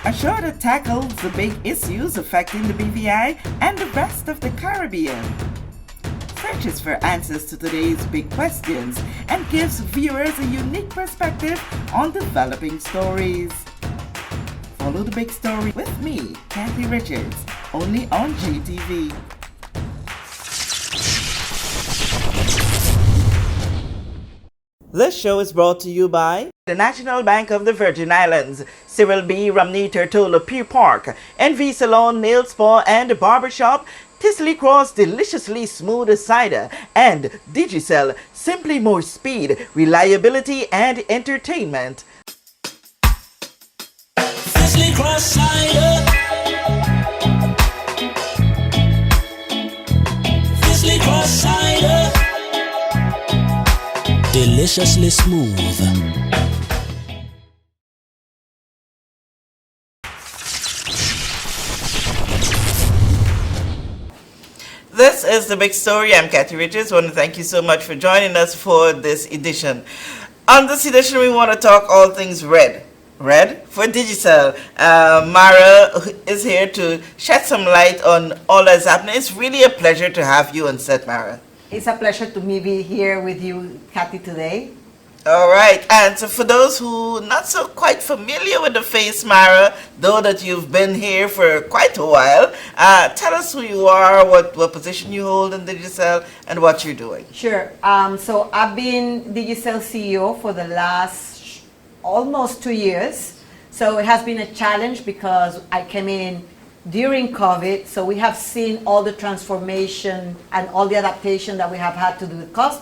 A show that tackles the big issues affecting the BVI and the rest of the Caribbean. Searches for answers to today's big questions and gives viewers a unique perspective on developing stories. Follow the big story with me, Kathy Richards, only on GTV. This show is brought to you by the National Bank of the Virgin Islands, Cyril B. Ramney Turtola Pier Park, NV Salon, Nail Spa and Barbershop, Tisley Cross Deliciously Smooth Cider, and Digicel, simply more speed, reliability and entertainment. Tisley Cross Cider. Tisley Cross Cider. Deliciously smooth. This is The Big Story. I'm Kathy Richards. I want to thank you so much for joining us for this edition. On this edition, we want to talk all things red. Red for Digicel. Mara is here to shed some light on all that's happening. It's really a pleasure to have you on set, Mara. It's a pleasure to be here with you, Kathy, today. All right, and so for those who not so quite familiar with the face, Mara, though that you've been here for quite a while, tell us who you are, what position you hold in Digicel, and what you're doing. Sure. So I've been Digicel CEO for the last almost 2 years. So it has been a challenge because I came in during COVID, so we have seen all the transformation and all the adaptation that we have had to do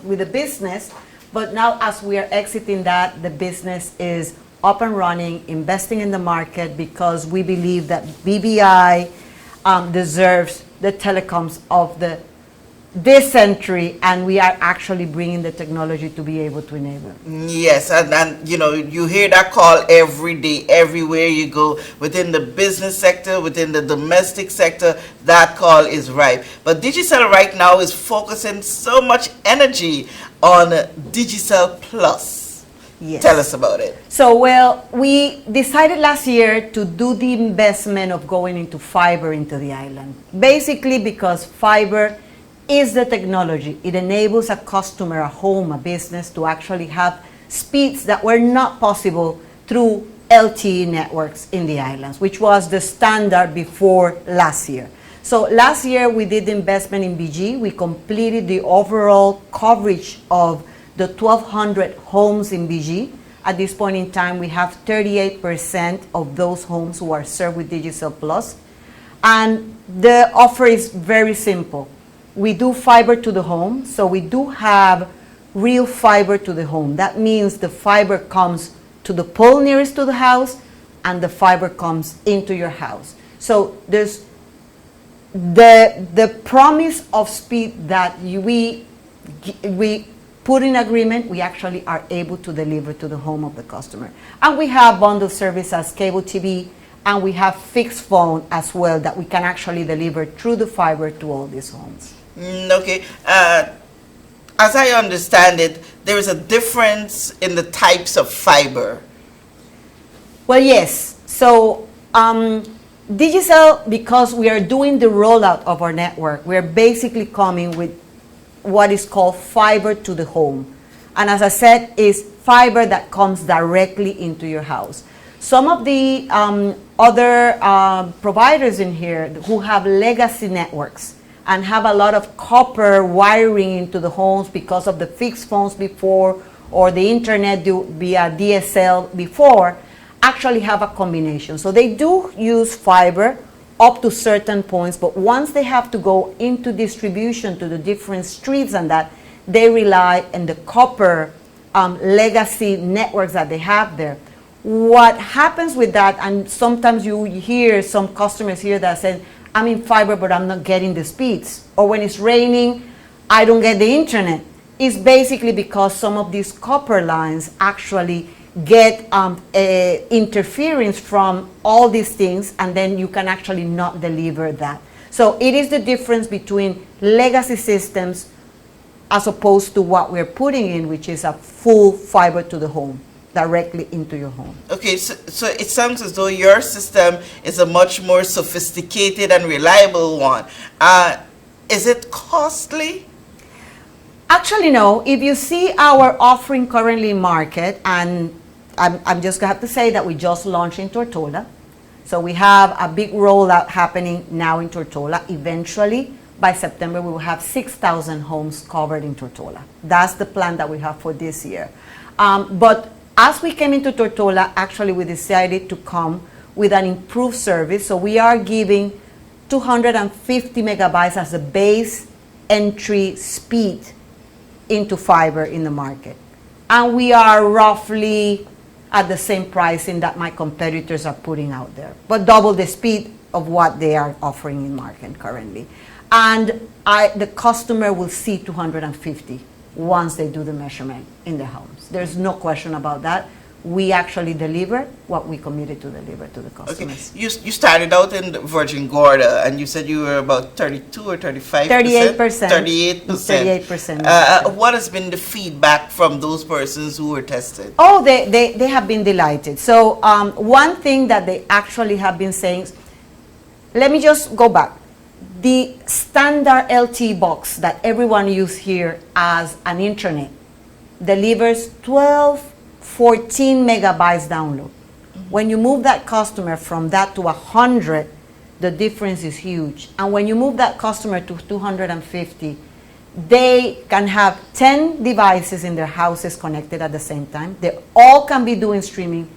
with the business. But now as we are exiting that, the business is up and running, investing in the market because we believe that BVI deserves the telecoms of this century, and we are actually bringing the technology to be able to enable it. Yes, and you know, you hear that call every day, everywhere you go, within the business sector, within the domestic sector, that call is ripe. But Digicel right now is focusing so much energy on Digicel Plus. Yes. Tell us about it. So, well, we decided last year to do the investment of going into fiber into the island. Basically because fiber is the technology. It enables a customer, a home, a business to actually have speeds that were not possible through LTE networks in the islands, which was the standard before last year. So last year we did the investment in BG. We completed the overall coverage of the 1,200 homes in BG. At this point in time, we have 38% of those homes who are served with Digicel Plus. And the offer is very simple. We do fiber to the home, so we do have real fiber to the home. That means the fiber comes to the pole nearest to the house and the fiber comes into your house. So there's the promise of speed that we put in agreement, we actually are able to deliver to the home of the customer. And we have bundled service as cable TV, and we have fixed phone as well that we can actually deliver through the fiber to all these homes. Okay. As I understand it, there is a difference in the types of fiber. Well, yes. So Digicel, because we are doing the rollout of our network, we are basically coming with what is called fiber to the home. And as I said, is fiber that comes directly into your house. Some of the other providers in here who have legacy networks and have a lot of copper wiring into the homes because of the fixed phones before or the internet via DSL before, actually have a combination. So they do use fiber up to certain points, but once they have to go into distribution to the different streets and that, they rely on the copper legacy networks that they have there. What happens with that, and sometimes you hear some customers here that say, I'm in fiber, but I'm not getting the speeds. Or when it's raining, I don't get the internet. It's basically because some of these copper lines actually get interference from all these things, and then you can actually not deliver that. So it is the difference between legacy systems as opposed to what we're putting in, which is a full fiber to the home. directly into your home. Okay, so it sounds as though your system is a much more sophisticated and reliable one. Is it costly? Actually, no. If you see our offering currently in market, and I'm just going to have to say that we just launched in Tortola. So we have a big rollout happening now in Tortola. Eventually, by September, we will have 6,000 homes covered in Tortola. That's the plan that we have for this year. But as we came into Tortola, actually we decided to come with an improved service. So we are giving 250 megabytes as a base entry speed into fiber in the market. And we are roughly at the same pricing that my competitors are putting out there, but double the speed of what they are offering in market currently. And the customer will see 250 once they do the measurement in the homes. There's no question about that. We actually deliver what we committed to deliver to the customers. Okay. You started out in Virgin Gorda, and you said you were about 32 or 35%? 38%. 38%. What has been the feedback from those persons who were tested? Oh, they have been delighted. So one thing that they actually have been saying, let me just go back. The standard LTE box that everyone uses here as an internet delivers 14 megabytes download. When you move that customer from that to 100, the difference is huge. And when you move that customer to 250, they can have 10 devices in their houses connected at the same time. They all can be doing streaming.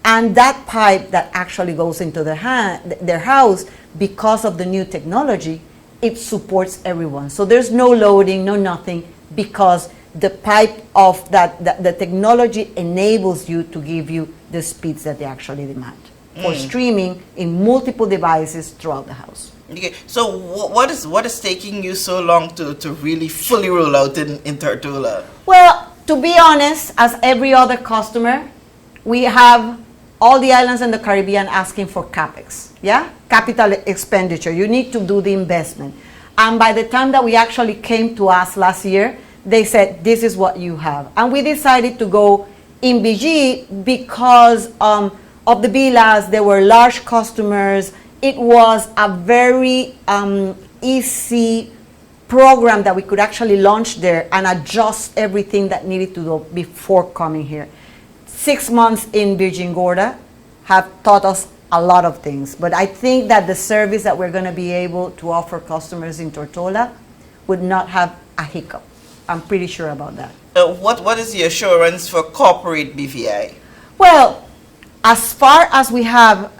And that pipe that actually goes into their house, because of the new technology, it supports everyone. So there's no loading, no nothing, because the pipe of the technology enables you to give you the speeds that they actually demand for streaming in multiple devices throughout the house. Okay, so what is taking you so long to really fully roll out in Tortola? Well, to be honest, as every other customer, we have all the islands in the Caribbean asking for CapEx, yeah? Capital expenditure. You need to do the investment. And by the time that we actually came to us last year, they said, this is what you have. And we decided to go in BG because of the villas. There were large customers. It was a very easy program that we could actually launch there and adjust everything that needed to do before coming here. 6 months in Virgin Gorda have taught us a lot of things. But I think that the service that we're going to be able to offer customers in Tortola would not have a hiccup. I'm pretty sure about that. What is the assurance for corporate BVI? Well, as far as we have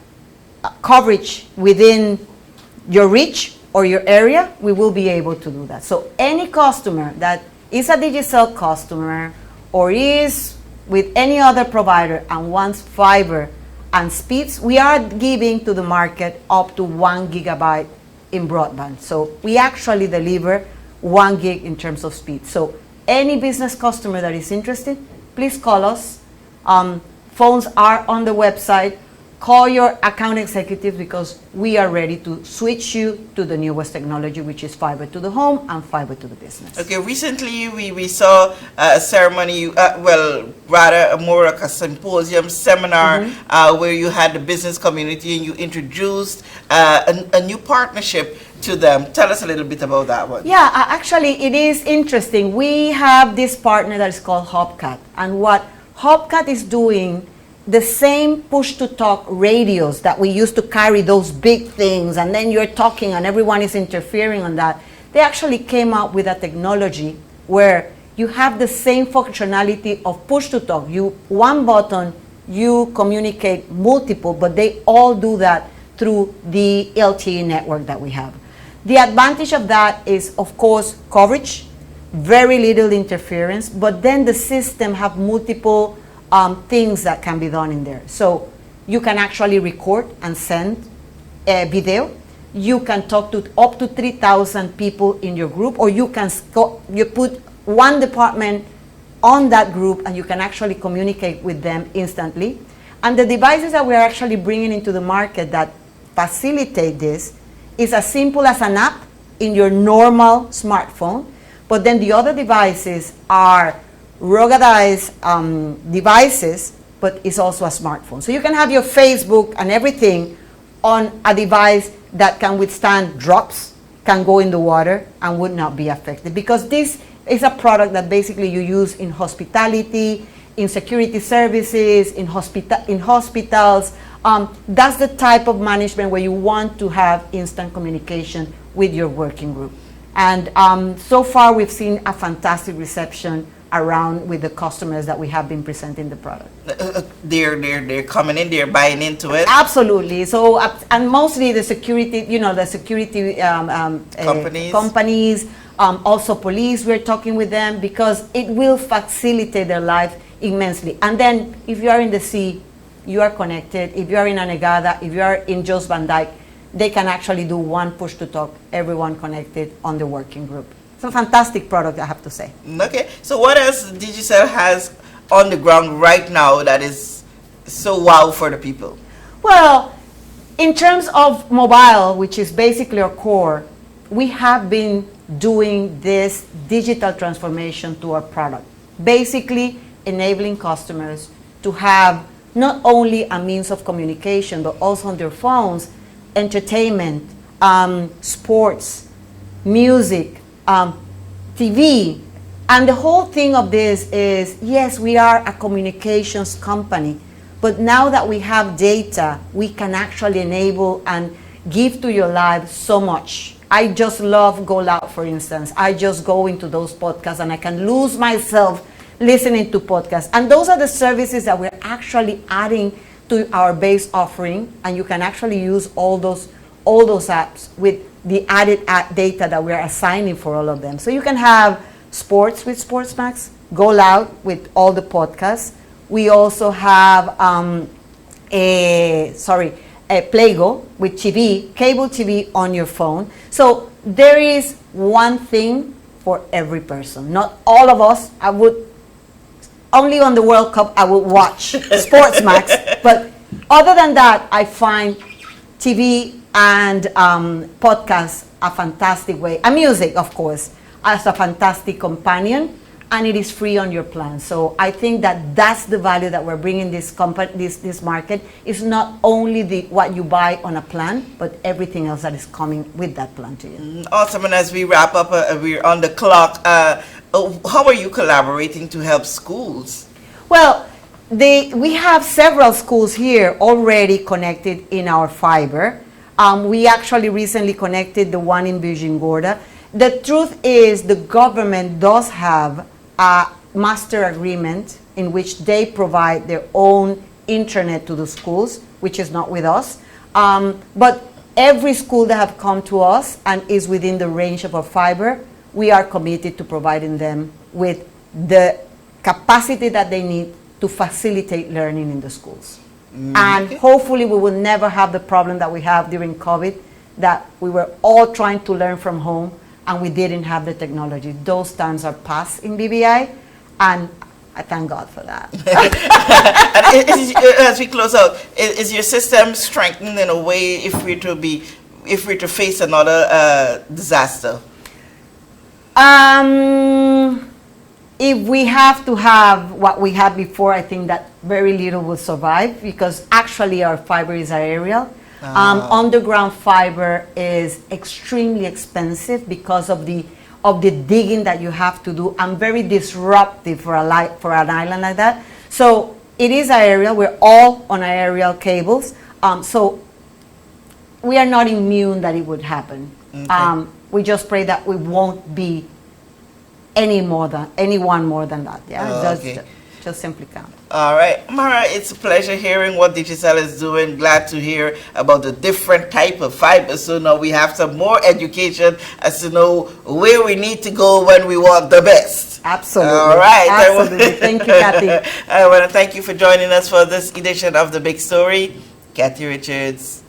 coverage within your reach or your area, we will be able to do that. So any customer that is a Digicel customer or is with any other provider and wants fiber and speeds, we are giving to the market up to 1 gigabyte in broadband. So we actually deliver 1 gig in terms of speed. So any business customer that is interested, please call us. Phones are on the website. Call your account executive because we are ready to switch you to the newest technology, which is fiber to the home and fiber to the business. Okay, recently we saw a ceremony, rather more like a symposium seminar where you had the business community and you introduced a new partnership to them. Tell us a little bit about that one. Yeah, actually it is interesting. We have this partner that is called Hubcat, and what Hubcat is doing, the same push-to-talk radios that we used to carry, those big things, and then you're talking and everyone is interfering on that. They actually came out with a technology where you have the same functionality of push-to-talk. One button, you communicate multiple, but they all do that through the LTE network that we have. The advantage of that is, of course, coverage, very little interference, but then the system have multiple things that can be done in there. So you can actually record and send a video. You can talk to up to 3,000 people in your group, or you put one department on that group and you can actually communicate with them instantly. And the devices that we're actually bringing into the market that facilitate this is as simple as an app in your normal smartphone, but then the other devices are ruggedized devices, but it's also a smartphone. So you can have your Facebook and everything on a device that can withstand drops, can go in the water, and would not be affected. Because this is a product that basically you use in hospitality, in security services, in hospitals. That's the type of management where you want to have instant communication with your working group. And so far we've seen a fantastic reception around with the customers that we have been presenting the product. They're coming in, they're buying into it. Absolutely. So and mostly the security, the security companies, also police. We're talking with them because it will facilitate their life immensely. And then if you are in the sea, you are connected. If you are in Anegada, if you are in Jos Van Dyke, they can actually do one push to talk, everyone connected on the working group. It's a fantastic product, I have to say. Okay, so what else Digicel has on the ground right now that is so wow for the people? Well, in terms of mobile, which is basically our core, we have been doing this digital transformation to our product, basically enabling customers to have not only a means of communication, but also on their phones, entertainment, sports, music, TV. And the whole thing of this is, yes, we are a communications company, but now that we have data, we can actually enable and give to your life so much. I just love Go Loud, for instance. I just go into those podcasts and I can lose myself listening to podcasts. And those are the services that we're actually adding to our base offering, and you can actually use all those apps with the added data that we're assigning for all of them. So you can have sports with SportsMax, Go Loud with all the podcasts. We also have Playgo with TV, cable TV on your phone. So there is one thing for every person. Not all of us. Only on the World Cup I would watch SportsMax, but other than that, I find TV and podcasts a fantastic way, and music, of course, as a fantastic companion, and it is free on your plan. So I think that that's the value that we're bringing this market. Is not only what you buy on a plan, but everything else that is coming with that plan to you. Awesome. And as we wrap up, we're on the clock. How are you collaborating to help schools? Well, we have several schools here already connected in our fiber. We actually recently connected the one in Virgin Gorda. The truth is the government does have a master agreement in which they provide their own internet to the schools, which is not with us. But every school that have come to us and is within the range of our fiber, we are committed to providing them with the capacity that they need to facilitate learning in the schools. And hopefully we will never have the problem that we have during COVID, that we were all trying to learn from home and we didn't have the technology. Those times are past in BVI, and I thank God for that. As we close out, is your system strengthened in a way if we're to face another disaster? If we have to have what we had before, I think that very little will survive, because actually our fiber is aerial. Underground fiber is extremely expensive because of the digging that you have to do, and very disruptive for an island like that. So it is aerial. We're all on aerial cables. So we are not immune that it would happen. Okay. We just pray that we won't be anyone more than that. Yeah, just simply count. All right, Mara, it's a pleasure hearing what Digicel is doing. Glad to hear about the different type of fiber. So now we have some more education as to know where we need to go when we want the best. Absolutely. All right. Absolutely. Thank you, Kathy. I want to thank you for joining us for this edition of The Big Story. Kathy Richards.